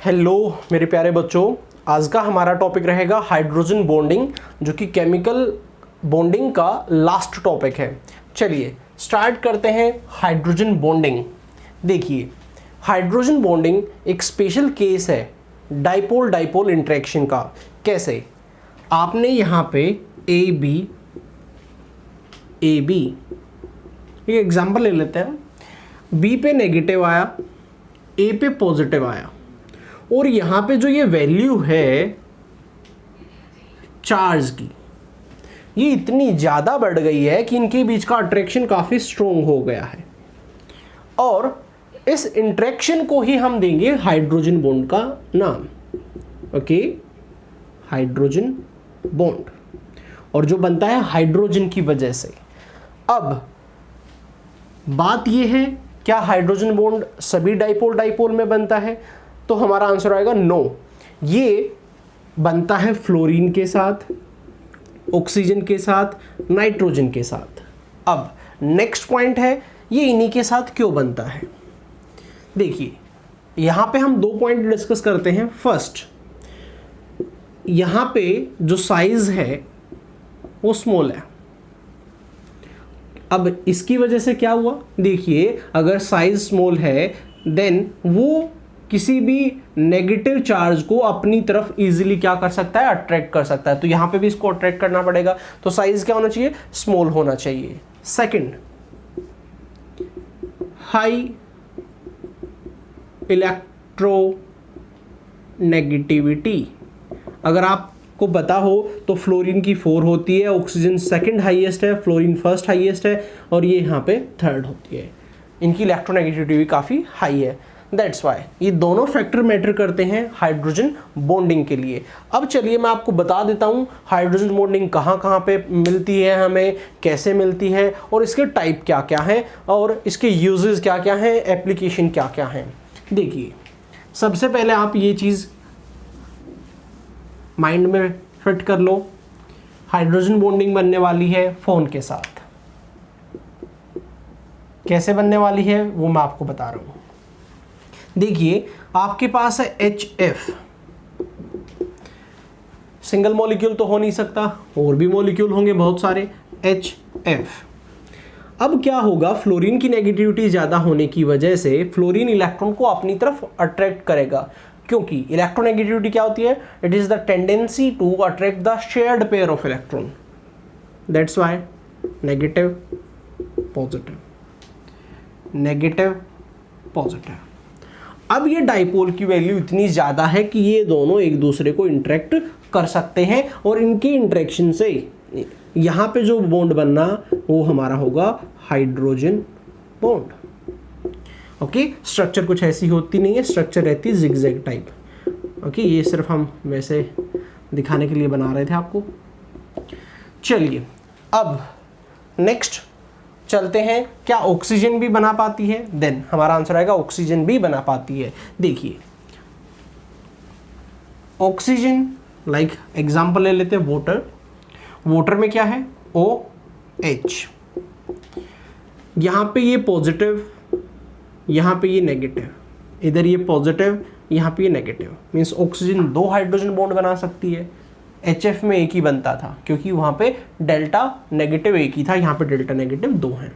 Hello मेरे प्यारे बच्चों, आज का हमारा टॉपिक रहेगा हाइड्रोजन बॉन्डिंग, जो कि केमिकल बॉन्डिंग का लास्ट टॉपिक है। चलिए स्टार्ट करते हैं हाइड्रोजन बॉन्डिंग। देखिए, हाइड्रोजन बॉन्डिंग एक स्पेशल केस है डाइपोल डाइपोल इंटरेक्शन का। कैसे? आपने यहाँ पे ए बी एक एग्जांपल ले लेते हैं। बी पे नेगेटिव आया, ए पे पॉजिटिव आया, और यहाँ पे जो ये वैल्यू है चार्ज की, ये इतनी ज़्यादा बढ़ गई है कि इनके बीच का अट्रैक्शन काफ़ी स्ट्रोंग हो गया है, और इस इंटरेक्शन को ही हम देंगे हाइड्रोजन बॉन्ड का नाम। ओके, हाइड्रोजन बॉन्ड, और जो बनता है हाइड्रोजन की वजह से। अब बात ये है, क्या हाइड्रोजन बॉन्ड सभी डाइपोल डाइपोल में बनता है? तो हमारा आंसर आएगा नो। ये बनता है फ्लोरीन के साथ, ऑक्सीजन के साथ, नाइट्रोजन के साथ। अब नेक्स्ट पॉइंट है, ये इन्हीं के साथ क्यों बनता है। देखिए, यहाँ पे हम 2 पॉइंट डिस्कस करते हैं। फर्स्ट, यहाँ पे जो साइज है वो स्मॉल है। अब इसकी वजह से क्या हुआ? देखिए, अगर साइज स्मॉल है देन वो किसी भी नेगेटिव चार्ज को अपनी तरफ इजीली क्या कर सकता है? अट्रैक्ट कर सकता है। तो यहाँ पे भी इसको अट्रैक्ट करना पड़ेगा, तो साइज क्या होना चाहिए? स्मॉल होना चाहिए। Second, high electronegativity. अगर आपको पता हो तो फ्लोरीन की 4 होती है, ऑक्सीजन सेकंड हाईएस्ट है, फ्लोरीन फर्स्ट हाईएस्ट है, और ये यहाँ पे थर्ड होती है। इनकी इलेक्ट्रोनेगेटिविटी भी काफ़ी हाई है। दैट्स वाई ये दोनों फैक्टर मैटर करते हैं हाइड्रोजन बॉन्डिंग के लिए। अब चलिए मैं आपको बता देता हूँ हाइड्रोजन बॉन्डिंग कहाँ कहाँ पे मिलती है, हमें कैसे मिलती है, और इसके टाइप क्या क्या हैं, और इसके यूजेस क्या क्या हैं, एप्लीकेशन क्या क्या हैं। देखिए, सबसे पहले आप ये चीज़ माइंड में फिट कर लो, हाइड्रोजन बॉन्डिंग बनने वाली है फ़ोन के साथ। कैसे बनने वाली है वो मैं आपको बता रहा हूँ। देखिए, आपके पास है HF, सिंगल मॉलिक्यूल तो हो नहीं सकता, और भी मॉलिक्यूल होंगे बहुत सारे। HF, अब क्या होगा? फ्लोरीन की नेगेटिविटी ज़्यादा होने की वजह से फ्लोरीन इलेक्ट्रॉन को अपनी तरफ अट्रैक्ट करेगा, क्योंकि इलेक्ट्रोनेगेटिविटी क्या होती है? It is the tendency to attract the shared pair of electron. That's why negative positive, negative positive. अब ये डाइपोल की वैल्यू इतनी ज़्यादा है कि ये दोनों एक दूसरे को इंटरेक्ट कर सकते हैं, और इनकी इंटरेक्शन से यहाँ पे जो बॉन्ड बनना वो हमारा होगा हाइड्रोजन बॉन्ड। ओके, स्ट्रक्चर कुछ ऐसी होती नहीं है, स्ट्रक्चर रहती है जिगजैग टाइप। ओके, ये सिर्फ हम वैसे दिखाने के लिए बना रहे थे आपको। चलिए, अब नेक्स्ट चलते हैं, क्या ऑक्सीजन भी बना पाती है? देन हमारा आंसर आएगा ऑक्सीजन भी बना पाती है। देखिए, ऑक्सीजन लाइक एग्जांपल ले लेते हैं वाटर। वाटर में क्या है? OH। यहाँ पे ये पॉजिटिव, यहाँ पे ये नेगेटिव, इधर ये पॉजिटिव, यहाँ पे ये negative. Means oxygen 2 hydrogen bond बना सकती है। HF में एक ही बनता था, क्योंकि वहाँ पे डेल्टा नेगेटिव एक ही था, यहाँ पे डेल्टा नेगेटिव 2 हैं।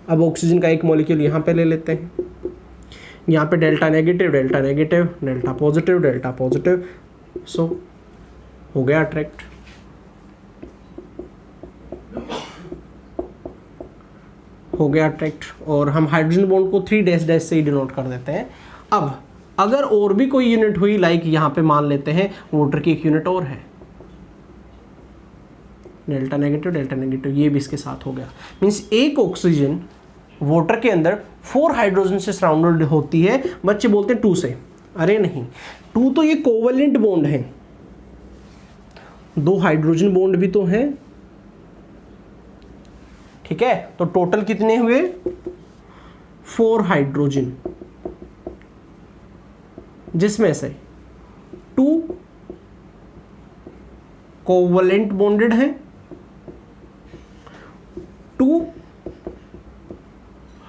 अब ऑक्सीजन का एक मॉलिक्यूल यहाँ पे ले लेते हैं, यहाँ पे delta negative, delta negative, delta positive, delta positive. So हो गया अट्रैक्ट। हो गया अट्रैक्ट, और हम हाइड्रोजन बॉन्ड को 3 से ही डिनोट कर देते हैं। अब अगर और भी कोई यूनिट हुई, लाइक यहाँ पे मान लेते हैं वाटर की एक यूनिट और है, डेल्टा नेगेटिव, ये भी इसके साथ हो गया। मीन्स एक ऑक्सीजन वाटर के अंदर 4 हाइड्रोजन से सराउंडेड होती है। बच्चे बोलते हैं 2 से, अरे नहीं, 2 तो ये कोवलेंट बॉन्ड है, 2 हाइड्रोजन बॉन्ड भी तो हैं। ठीक है, तो टोटल कितने हुए? 4 हाइड्रोजन, जिसमें से 2 कोवलेंट बॉन्डेड हैं, 2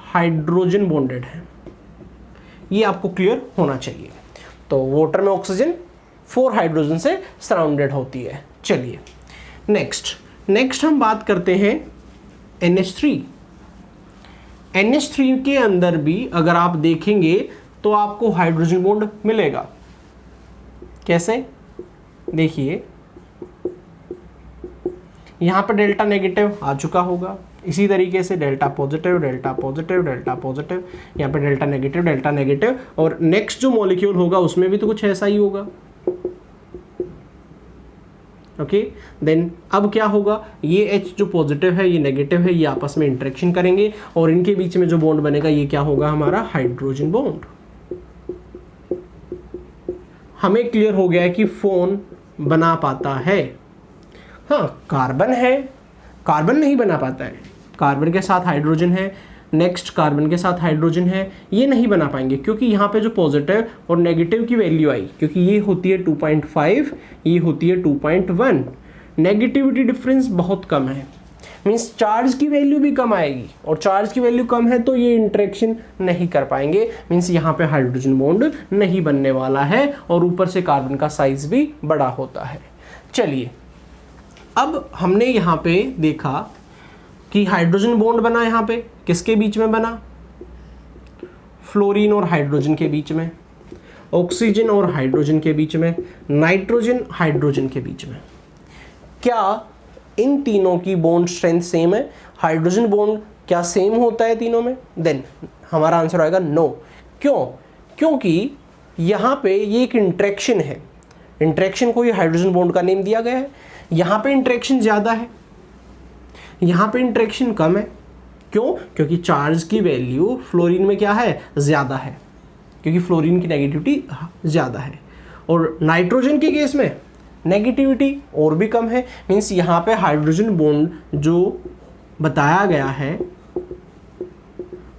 हाइड्रोजन बॉन्डेड है। ये आपको क्लियर होना चाहिए। तो वाटर में ऑक्सीजन 4 हाइड्रोजन से सराउंडेड होती है। चलिए नेक्स्ट हम बात करते हैं NH3। NH3 के अंदर भी अगर आप देखेंगे तो आपको हाइड्रोजन बॉन्ड मिलेगा। कैसे? देखिए यहाँ पे डेल्टा नेगेटिव आ चुका होगा, इसी तरीके से delta positive delta positive delta positive, यहाँ पे डेल्टा नेगेटिव, और नेक्स्ट जो मॉलिक्यूल होगा उसमें भी तो कुछ ऐसा ही होगा। ओके, देन अब क्या होगा, ये H जो पॉजिटिव है ये नेगेटिव है, ये आपस में इंटरेक्शन करेंगे और इनके बीच में जो बॉन्ड बनेगा ये क्या होगा, हमारा हाइड्रोजन बॉन्ड। हमें क्लियर हो गया है कि फोन बना पाता है। हाँ, कार्बन है, कार्बन नहीं बना पाता है, कार्बन के साथ हाइड्रोजन है, नेक्स्ट कार्बन के साथ हाइड्रोजन है, ये नहीं बना पाएंगे क्योंकि यहाँ पे जो पॉजिटिव और नेगेटिव की वैल्यू आई, क्योंकि ये होती है 2.5, ये होती है 2.1, नेगेटिविटी डिफरेंस बहुत कम है, मीन्स चार्ज की वैल्यू भी कम आएगी, और चार्ज की वैल्यू कम है तो ये इंटरेक्शन नहीं कर पाएंगे, मीन्स यहाँ पे हाइड्रोजन बॉन्ड नहीं बनने वाला है, और ऊपर से कार्बन का साइज भी बड़ा होता है। चलिए अब हमने यहाँ पे देखा कि हाइड्रोजन बॉन्ड बना, यहाँ पे किसके बीच में बना, फ्लोरीन और हाइड्रोजन के बीच में, ऑक्सीजन और हाइड्रोजन के बीच में, नाइट्रोजन हाइड्रोजन के बीच में। क्या इन तीनों की बॉन्ड स्ट्रेंथ सेम है? हाइड्रोजन बॉन्ड क्या सेम होता है तीनों में? देन हमारा आंसर आएगा नो। क्यों? क्योंकि यहाँ पे ये एक इंटरेक्शन है, इंटरेक्शन को ये हाइड्रोजन बॉन्ड का नेम दिया गया है। यहाँ पे इंटरेक्शन ज़्यादा है, यहाँ पे इंटरेक्शन कम है। क्यों? क्योंकि चार्ज की वैल्यू फ्लोरीन में क्या है, ज़्यादा है, क्योंकि फ्लोरीन की नेगेटिविटी ज़्यादा है, और नाइट्रोजन के केस में नेगेटिविटी और भी कम है, मीन्स यहाँ पे हाइड्रोजन बॉन्ड जो बताया गया है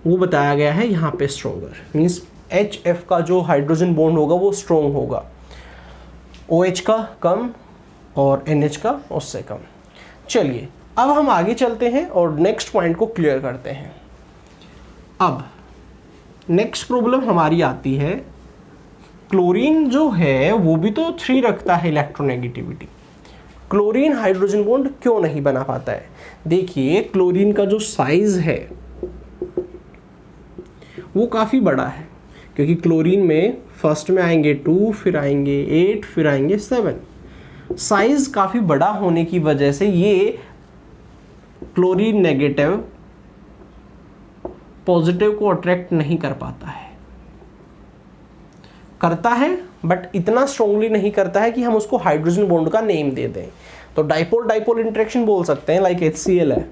वो बताया गया है यहाँ पे स्ट्रोंगर, मीन्स HF का जो हाइड्रोजन बॉन्ड होगा वो स्ट्रोंग होगा, OH का कम और NH का उससे कम। चलिए अब हम आगे चलते हैं और नेक्स्ट पॉइंट को क्लियर करते हैं। अब नेक्स्ट प्रॉब्लम हमारी आती है, क्लोरीन जो है वो भी तो 3 रखता है इलेक्ट्रोनेगेटिविटी, क्लोरीन हाइड्रोजन बॉन्ड क्यों नहीं बना पाता है? देखिए क्लोरीन का जो साइज है वो काफ़ी बड़ा है, क्योंकि क्लोरीन में फर्स्ट में आएंगे 2, फिर आएंगे 8, फिर आएंगे 7। साइज काफ़ी बड़ा होने की वजह से ये क्लोरीन नेगेटिव पॉजिटिव को अट्रैक्ट नहीं कर पाता है, करता है बट इतना स्ट्रांगली नहीं करता है कि हम उसको हाइड्रोजन बॉन्ड का नेम दे दें। तो डाइपोल डाइपोल इंटरेक्शन बोल सकते हैं, लाइक HCl है,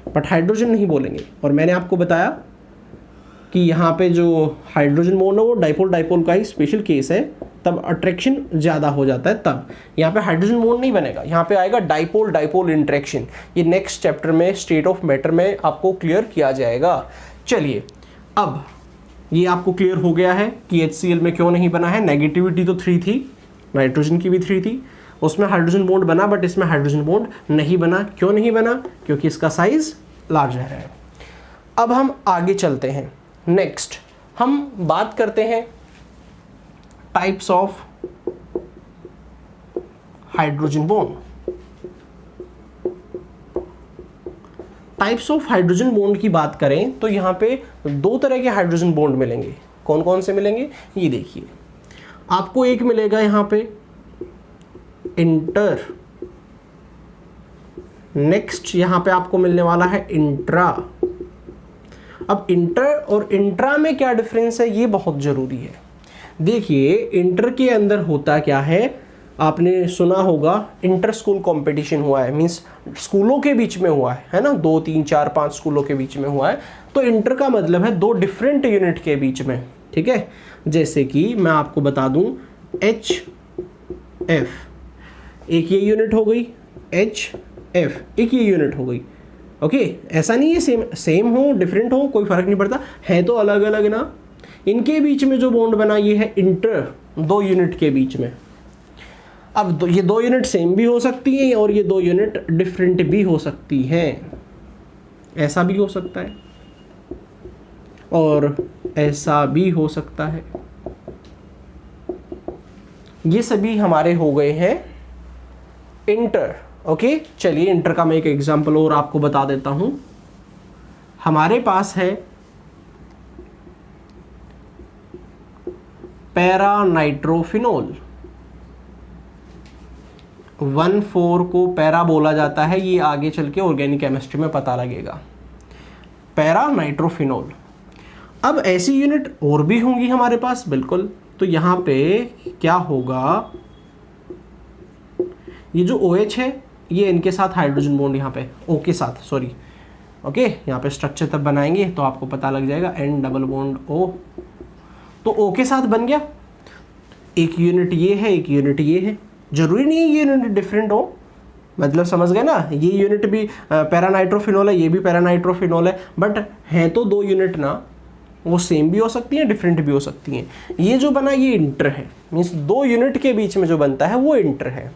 बट हाइड्रोजन नहीं बोलेंगे। और मैंने आपको बताया कि यहाँ पे जो हाइड्रोजन बॉन्ड है वो डाइपोल डाइपोल का ही स्पेशल केस है, तब अट्रैक्शन ज़्यादा हो जाता है, तब यहाँ पे हाइड्रोजन बॉन्ड नहीं बनेगा, यहाँ पे आएगा डाइपोल डाइपोल इंटरेक्शन। ये नेक्स्ट चैप्टर में स्टेट ऑफ मैटर में आपको क्लियर किया जाएगा। चलिए अब ये आपको क्लियर हो गया है कि HCl में क्यों नहीं बना है। नेगेटिविटी तो 3 थी, नाइट्रोजन की भी 3 थी, उसमें हाइड्रोजन बॉन्ड बना बट इसमें हाइड्रोजन बॉन्ड नहीं बना। क्यों नहीं बना? क्योंकि इसका साइज लार्जर है। अब हम आगे चलते हैं, नेक्स्ट हम बात करते हैं types of hydrogen bond. Types of hydrogen bond की बात करें तो यहाँ पे 2 तरह के हाइड्रोजन बॉन्ड मिलेंगे। कौन कौन से मिलेंगे ये देखिए, आपको एक मिलेगा यहाँ पे इंटर, नेक्स्ट यहाँ पे आपको मिलने वाला है इंट्रा। अब इंटर और इंट्रा में क्या डिफरेंस है ये बहुत जरूरी है। देखिए इंटर के अंदर होता क्या है, आपने सुना होगा इंटर स्कूल कंपटीशन हुआ है, मींस स्कूलों के बीच में हुआ है ना, 2, 3, 4, 5 स्कूलों के बीच में हुआ है। तो इंटर का मतलब है 2 डिफरेंट यूनिट के बीच में, ठीक है। जैसे कि मैं आपको बता दूं HF, एक ये यूनिट हो गई, HF एक ये यूनिट हो गई। ओके, ऐसा नहीं है सेम हो डिफरेंट हो कोई फर्क नहीं पड़ता, है तो अलग अलग ना। इनके बीच में जो बॉन्ड बना ये है इंटर, 2 यूनिट के बीच में। अब ये 2 यूनिट सेम भी हो सकती हैं और ये 2 यूनिट डिफरेंट भी हो सकती हैं, ऐसा भी हो सकता है और ऐसा भी हो सकता है। ये सभी हमारे हो गए हैं इंटर। ओके, चलिए इंटर का मैं एक एग्जांपल और आपको बता देता हूं। हमारे पास है पैरा नाइट्रोफिनोल, 1,4 को पैरा बोला जाता है, ये आगे चल के ऑर्गेनिक केमिस्ट्री में पता लगेगा, पैरा नाइट्रोफिनोल। अब ऐसी यूनिट और भी होंगी हमारे पास, बिल्कुल। तो यहाँ पे क्या होगा, ये जो OH है ये इनके साथ हाइड्रोजन बॉन्ड यहाँ पे O के साथ, सॉरी, ओके, यहाँ पे स्ट्रक्चर तब बनाएंगे तो आपको पता लग जाएगा, N डबल बॉन्ड O, तो O के साथ बन गया। एक यूनिट ये है, एक यूनिट ये है, जरूरी नहीं है ये यूनिट डिफरेंट हो, मतलब समझ गए ना, ये यूनिट भी पैरानाइट्रोफिनोल है, ये भी पैरानाइट्रोफिनोल है, बट है तो दो यूनिट ना, वो सेम भी हो सकती हैं, डिफरेंट भी हो सकती हैं। ये जो बना ये इंटर है, मीन्स दो यूनिट के बीच में जो बनता है वो इंटर है।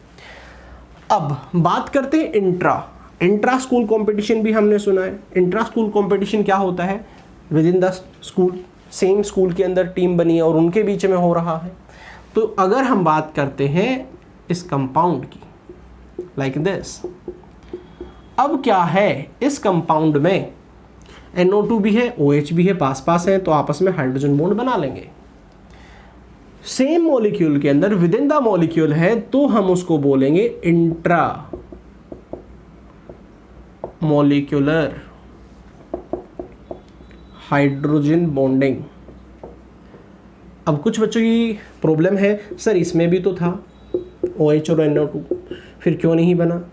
अब बात करते हैं इंट्रा। इंट्रा स्कूल कंपटीशन भी हमने सुना है। इंट्रा स्कूल कंपटीशन क्या होता है, with in the school, same school के अंदर टीम बनी है और उनके बीच में हो रहा है। तो अगर हम बात करते हैं इस कंपाउंड की, लाइक दिस, अब क्या है इस कंपाउंड में NO2 भी है, OH भी है, पास पास है, तो आपस में हाइड्रोजन बॉन्ड बना लेंगे। सेम मॉलिक्यूल के अंदर विद इन द मॉलिक्यूल है तो हम उसको बोलेंगे इंट्रा मॉलिक्यूलर हाइड्रोजन बॉन्डिंग। अब कुछ बच्चों की प्रॉब्लम है, सर इसमें भी तो था OH और NO2, फिर क्यों नहीं बना?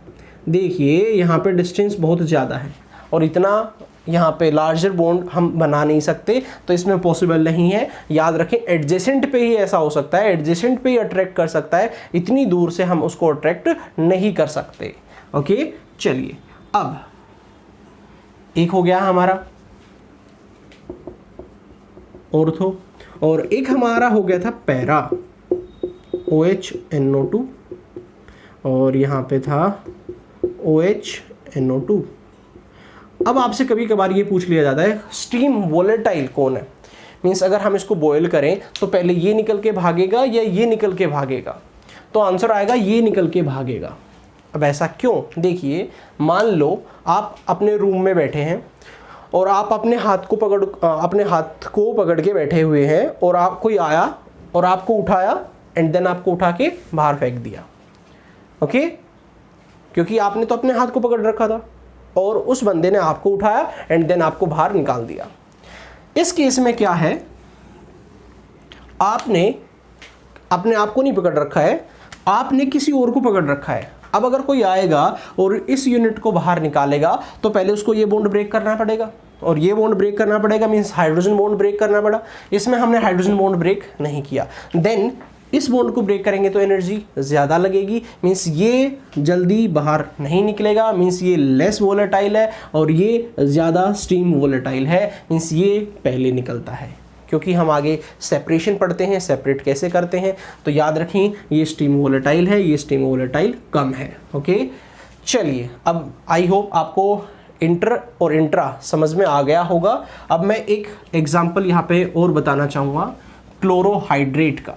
देखिए यहाँ पे डिस्टेंस बहुत ज़्यादा है और इतना यहाँ पे लार्जर बॉन्ड हम बना नहीं सकते, तो इसमें पॉसिबल नहीं है। याद रखें एडजेसेंट पे ही ऐसा हो सकता है, एडजेसेंट पे ही अट्रैक्ट कर सकता है, इतनी दूर से हम उसको अट्रैक्ट नहीं कर सकते। ओके, चलिए अब एक हो गया हमारा ऑर्थो और एक हमारा हो गया था पैरा, OH NO2 और यहाँ पे था OH NO2। अब आपसे कभी कभार ये पूछ लिया जाता है स्टीम वोलेटाइल कौन है, मीन्स अगर हम इसको बॉयल करें तो पहले ये निकल के भागेगा या ये निकल के भागेगा, तो आंसर आएगा ये निकल के भागेगा। अब ऐसा क्यों? देखिए, मान लो आप अपने रूम में बैठे हैं और आप अपने हाथ को पकड़ के बैठे हुए हैं और आप कोई आया और आपको उठाया एंड देन आपको उठा के बाहर फेंक दिया। ओके, क्योंकि आपने तो अपने हाथ को पकड़ रखा था और उस बंदे ने आपको उठाया एंड देन आपको बाहर निकाल दिया। इस केस में क्या है, आपने अपने आप को नहीं पकड़ रखा है, आपने किसी और को पकड़ रखा है। अब अगर कोई आएगा और इस यूनिट को बाहर निकालेगा तो पहले उसको ये बॉन्ड ब्रेक करना पड़ेगा और ये बॉन्ड ब्रेक करना पड़ेगा, मीन्स हाइड्रोजन बॉन्ड ब्रेक करना पड़ा। इसमें हमने हाइड्रोजन बॉन्ड ब्रेक नहीं किया, देन इस बॉन्ड को ब्रेक करेंगे तो एनर्जी ज़्यादा लगेगी, मीन्स ये जल्दी बाहर नहीं निकलेगा, मीन्स ये लेस वोलेटाइल है और ये ज़्यादा स्टीम वोलेटाइल है, मीन्स ये पहले निकलता है। क्योंकि हम आगे सेपरेशन पढ़ते हैं, सेपरेट कैसे करते हैं, तो याद रखें ये स्टीम वोलेटाइल है, ये स्टीम वोलेटाइल कम है। ओके, चलिए अब आई होप आपको इंटर और इंट्रा समझ में आ गया होगा। अब मैं एक एग्जाम्पल यहाँ पे और बताना चाहूँगा क्लोरोहाइड्रेट का।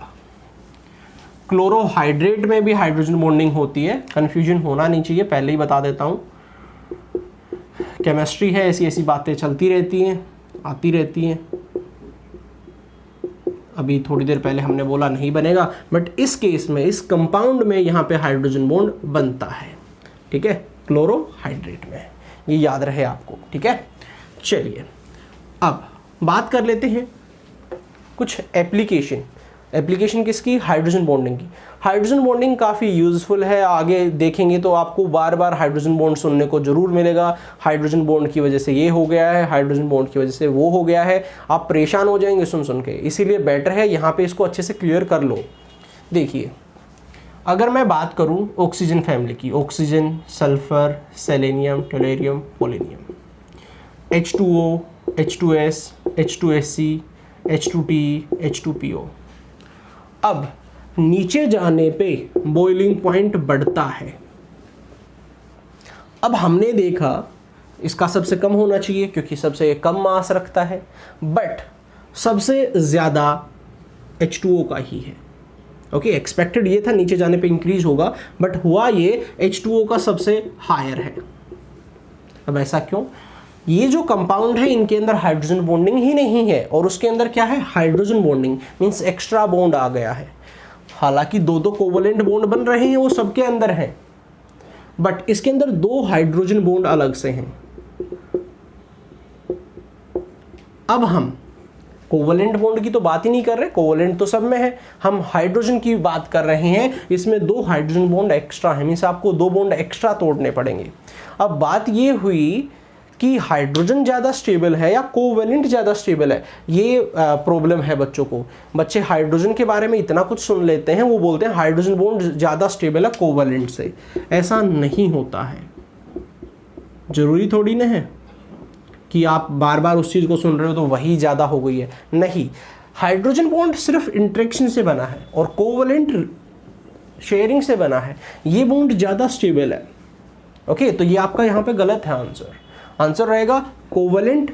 क्लोरोहाइड्रेट में भी हाइड्रोजन बॉन्डिंग होती है, कन्फ्यूजन होना नहीं चाहिए, पहले ही बता देता हूँ। केमिस्ट्री है, ऐसी ऐसी बातें चलती रहती हैं, आती रहती हैं। अभी थोड़ी देर पहले हमने बोला नहीं बनेगा, बट इस केस में, इस कंपाउंड में यहाँ पे हाइड्रोजन बॉन्ड बनता है। ठीक है, क्लोरोहाइड्रेट में, ये याद रहे आपको। ठीक है, चलिए अब बात कर लेते हैं कुछ एप्लीकेशन किसकी? हाइड्रोजन बॉन्डिंग की। हाइड्रोजन बॉन्डिंग काफ़ी यूज़फुल है, आगे देखेंगे तो आपको बार बार हाइड्रोजन बॉन्ड सुनने को जरूर मिलेगा। हाइड्रोजन बॉन्ड की वजह से ये हो गया है, हाइड्रोजन बॉन्ड की वजह से वो हो गया है, आप परेशान हो जाएंगे सुन सुन के, इसीलिए बेटर है यहाँ पे इसको अच्छे से क्लियर कर लो। देखिए, अगर मैं बात करूँ ऑक्सीजन फैमिली की, oxygen, sulphur, selenium, tellurium, polonium, H2O, H2S, H2SC, H2T, H2PO। अब नीचे जाने पे बॉइलिंग पॉइंट बढ़ता है। अब हमने देखा इसका सबसे कम होना चाहिए क्योंकि सबसे कम मास रखता है, बट सबसे ज़्यादा H2O का ही है। ओके, एक्सपेक्टेड ये था नीचे जाने पे इंक्रीज होगा, बट हुआ ये H2O का सबसे हायर है। अब ऐसा क्यों? ये जो कंपाउंड है इनके अंदर हाइड्रोजन बॉन्डिंग ही नहीं है, और उसके अंदर क्या है, hydrogen bonding, means extra bond आ गया है। हालांकि दो दो कोवलेंट बॉन्ड बन रहे हैं, वो सबके अंदर हैं, बट इसके अंदर 2 हाइड्रोजन बॉन्ड अलग से हैं। अब हम कोवलेंट बॉन्ड की तो बात ही नहीं कर रहे, कोवलेंट तो सब में है, हम हाइड्रोजन की बात कर रहे हैं। इसमें 2 हाइड्रोजन बॉन्ड एक्स्ट्रा है, मींस आपको 2 बॉन्ड एक्स्ट्रा तोड़ने पड़ेंगे। अब बात ये हुई कि हाइड्रोजन ज़्यादा स्टेबल है या कोवेलेंट ज़्यादा स्टेबल है, ये प्रॉब्लम है बच्चों को। बच्चे हाइड्रोजन के बारे में इतना कुछ सुन लेते हैं, वो बोलते हैं हाइड्रोजन बॉन्ड ज़्यादा स्टेबल है कोवेलेंट से। ऐसा नहीं होता है, जरूरी थोड़ी ना है कि आप बार बार उस चीज़ को सुन रहे हो तो वही ज़्यादा हो गई है, नहीं। हाइड्रोजन बॉन्ड सिर्फ इंटरेक्शन से बना है और कोवेलेंट शेयरिंग से बना है, ये बॉन्ड ज़्यादा स्टेबल है। ओके, तो ये आपका यहाँ पे गलत है आंसर रहेगा कोवेलेंट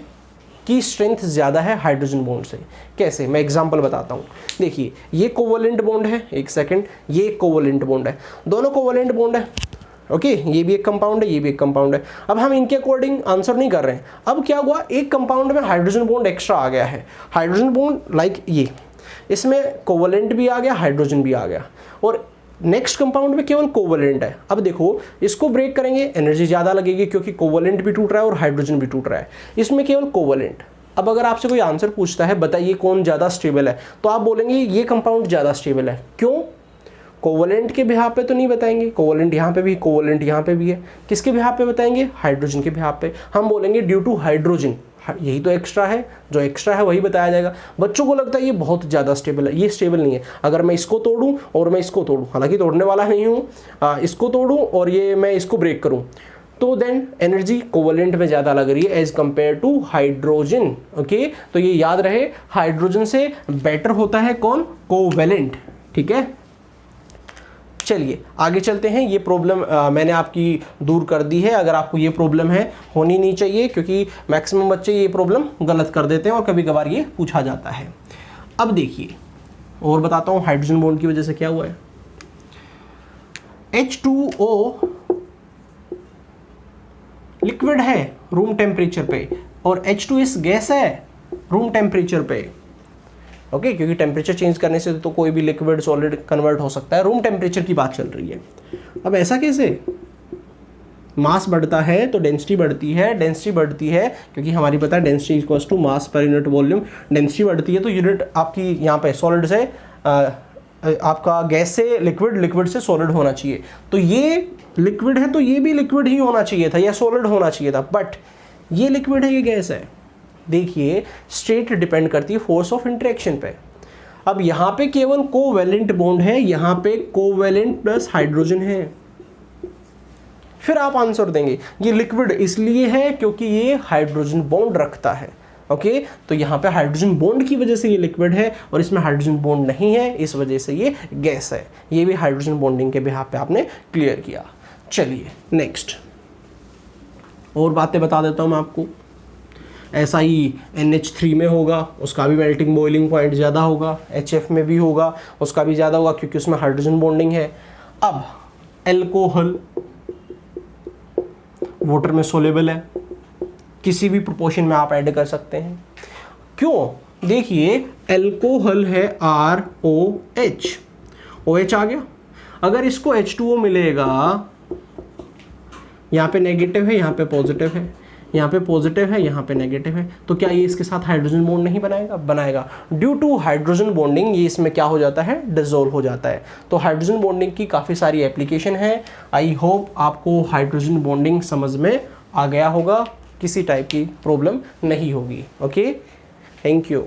की स्ट्रेंथ ज़्यादा है हाइड्रोजन बॉन्ड से। कैसे, मैं एग्जांपल बताता हूँ। देखिए, ये कोवेलेंट बॉन्ड है, एक सेकंड, ये कोवेलेंट बॉन्ड है, दोनों कोवेलेंट बॉन्ड है। ओके, ये भी एक कंपाउंड है, ये भी एक कंपाउंड है। अब हम इनके अकॉर्डिंग आंसर नहीं कर रहे हैं। अब क्या हुआ, एक कंपाउंड में हाइड्रोजन बॉन्ड एक्स्ट्रा आ गया है, हाइड्रोजन बॉन्ड लाइक ये, इसमें कोवेलेंट भी आ गया, हाइड्रोजन भी आ गया, और नेक्स्ट कंपाउंड में केवल कोवेलेंट है। अब देखो, इसको ब्रेक करेंगे, एनर्जी ज़्यादा लगेगी क्योंकि कोवेलेंट भी टूट रहा है और हाइड्रोजन भी टूट रहा है, इसमें केवल कोवेलेंट। अब अगर आपसे कोई आंसर पूछता है बताइए कौन ज़्यादा स्टेबल है, तो आप बोलेंगे ये कंपाउंड ज़्यादा स्टेबल है। क्यों? कोवेलेंट के बिहाफ पे तो नहीं बताएंगे, कोवेलेंट यहाँ पे भी, कोवेलेंट यहाँ पे भी है, किसके बिहाफ पे बताएंगे, हाइड्रोजन के बिहाफ पे। हम बोलेंगे ड्यू टू हाइड्रोजन, यही तो एक्स्ट्रा है, जो एक्स्ट्रा है वही बताया जाएगा। बच्चों को लगता है ये बहुत ज़्यादा स्टेबल है, ये स्टेबल नहीं है। अगर मैं इसको तोड़ूं और मैं इसको तोड़ूं, हालांकि तोड़ने वाला नहीं हूँ, इसको तोड़ूं और ये मैं इसको ब्रेक करूं, तो देन एनर्जी कोवेलेंट में ज़्यादा लग रही है as compare to hydrogen. Okay, तो ये याद रहे, हाइड्रोजन से बेटर होता है कौन, कोवेलेंट। ठीक है, चलिए आगे चलते हैं। ये प्रॉब्लम मैंने आपकी दूर कर दी है। अगर आपको ये प्रॉब्लम है, होनी नहीं चाहिए, क्योंकि मैक्सिमम बच्चे ये प्रॉब्लम गलत कर देते हैं और कभी कभार ये पूछा जाता है। अब देखिए, और बताता हूँ हाइड्रोजन बॉन्ड की वजह से क्या हुआ है। H2O लिक्विड है रूम टेम्परेचर पे, और H2S गैस है रूम टेम्परेचर पे। ओके, क्योंकि टेम्परेचर चेंज करने से तो कोई भी लिक्विड सॉलिड कन्वर्ट हो सकता है, रूम टेम्परेचर की बात चल रही है। अब ऐसा कैसे, मास बढ़ता है तो डेंसिटी बढ़ती है, डेंसिटी बढ़ती है क्योंकि हमारी पता है density equals to mass per unit volume. Density बढ़ती है तो यूनिट आपकी यहाँ पे सॉलिड से आपका गैस से लिक्विड, लिक्विड से सॉलिड होना चाहिए। तो ये लिक्विड है तो ये भी लिक्विड ही होना चाहिए था या सॉलिड होना चाहिए था, बट ये लिक्विड है, ये गैस है। देखिए, स्टेट डिपेंड करती है फोर्स ऑफ इंटरेक्शन पे। अब यहाँ पे केवल कोवेलेंट बॉन्ड है, यहाँ पे कोवेलेंट प्लस हाइड्रोजन है, फिर आप आंसर देंगे ये लिक्विड इसलिए है क्योंकि ये हाइड्रोजन बॉन्ड रखता है। ओके, तो यहाँ पे हाइड्रोजन बॉन्ड की वजह से ये लिक्विड है और इसमें हाइड्रोजन बॉन्ड नहीं है, इस वजह से ये गैस है। ये भी हाइड्रोजन बॉन्डिंग के बिहाफ पे आपने क्लियर किया। चलिए नेक्स्ट और बातें बता देता हूँ मैं आपको। ऐसा ही NH3 में होगा, उसका भी मेल्टिंग बॉइलिंग पॉइंट ज़्यादा होगा। HF में भी होगा, उसका भी ज़्यादा होगा क्योंकि उसमें हाइड्रोजन बॉन्डिंग है। अब एल्कोहल वाटर में सोलेबल है, किसी भी प्रोपोर्शन में आप ऐड कर सकते हैं। क्यों? देखिए, एल्कोहल है ROH, OH आ गया। अगर इसको H2O मिलेगा, यहाँ पे नेगेटिव है, यहाँ पे पॉजिटिव है, यहाँ पे पॉजिटिव है, यहाँ पे नेगेटिव है, तो क्या ये इसके साथ हाइड्रोजन बॉन्ड नहीं बनाएगा? बनाएगा। ड्यू टू हाइड्रोजन बॉन्डिंग ये इसमें क्या हो जाता है? डिसॉल्व हो जाता है। तो हाइड्रोजन बॉन्डिंग की काफ़ी सारी एप्लीकेशन है। आई होप आपको हाइड्रोजन बॉन्डिंग समझ में आ गया होगा, किसी टाइप की प्रॉब्लम नहीं होगी। Okay, thank you.